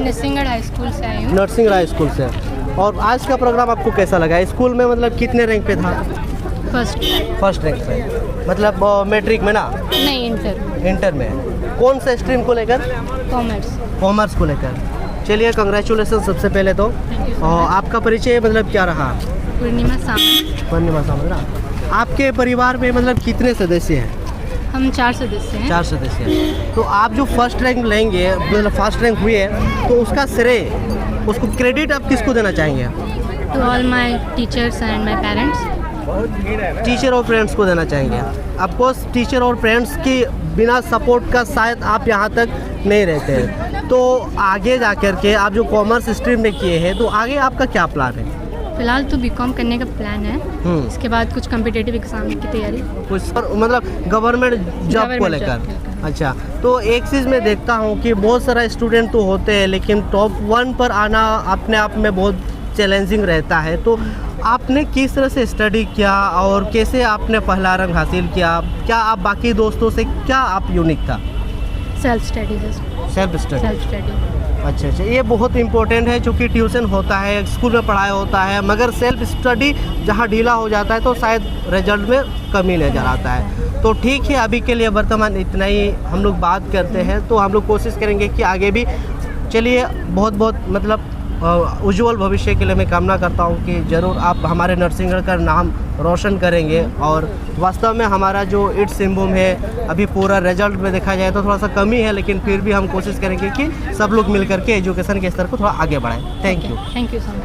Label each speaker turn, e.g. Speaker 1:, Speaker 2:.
Speaker 1: Narsinghgarh high school से आई हूँ।
Speaker 2: Narsinghgarh high school से। और आज का प्रोग्राम आपको कैसा लगा? स्कूल में मतलब कितने रैंक पे था?
Speaker 1: फर्स्ट
Speaker 2: रैंक पे। मतलब मैट्रिक में ना?
Speaker 1: नहीं,
Speaker 2: इंटर में। कौन सा स्ट्रीम को लेकर? कॉमर्स को लेकर। चलिए कंग्रेचुलेसन सबसे पहले तो। और आपका परिचय मतलब क्या रहा?
Speaker 1: पूर्णिमा सामंत।
Speaker 2: ना? आपके परिवार में मतलब कितने सदस्य हैं?
Speaker 1: हम 4 सदस्य हैं।
Speaker 2: 4 सदस्य हैं। तो आप जो फर्स्ट रैंक लेंगे, मतलब फर्स्ट रैंक हुए हैं, तो उसका श्रेय, उसको क्रेडिट आप किसको देना चाहेंगे?
Speaker 1: To all my teachers and my parents.
Speaker 2: Teacher और पेरेंट्स को देना चाहेंगे। ऑफकोर्स टीचर और पेरेंट्स की बिना सपोर्ट का शायद आप यहाँ तक नहीं रहते हैं। तो आगे जा कर के आप जो कॉमर्स स्ट्रीम में किए हैं, तो आगे आपका क्या प्लान है?
Speaker 1: फिलहाल तो बीकॉम करने का प्लान है। इसके बाद कुछ कॉम्पिटिटिव एग्जाम की तैयारी,
Speaker 2: कुछ मतलब गवर्नमेंट जॉब को लेकर। अच्छा, तो एक चीज़ मैं देखता हूँ कि बहुत सारा स्टूडेंट तो होते हैं, लेकिन टॉप 1 पर आना अपने आप में बहुत चैलेंजिंग रहता है। तो आपने किस तरह से स्टडी किया और कैसे आपने पहला रैंक हासिल किया? क्या आप बाकी दोस्तों से, क्या आप यूनिक था?
Speaker 1: Self study.
Speaker 2: अच्छा, ये बहुत इंपॉर्टेंट है, क्योंकि ट्यूशन होता है, स्कूल में पढ़ाई होता है, मगर सेल्फ स्टडी जहाँ ढीला हो जाता है तो शायद रिजल्ट में कमी नज़र आता है। तो ठीक है, अभी के लिए वर्तमान इतना ही हम लोग बात करते हैं। तो हम लोग कोशिश करेंगे कि आगे भी। चलिए, बहुत मतलब उज्जवल भविष्य के लिए मैं कामना करता हूँ कि ज़रूर आप हमारे नरसिंहगढ़ का नाम रोशन करेंगे। और वास्तव में हमारा जो ईस्ट सिंहभूम है, अभी पूरा रिजल्ट में देखा जाए तो थोड़ा सा कमी है, लेकिन फिर भी हम कोशिश करेंगे कि सब लोग मिल करके एजुकेशन के स्तर को थोड़ा आगे बढ़ाएं। Thank you
Speaker 1: so much.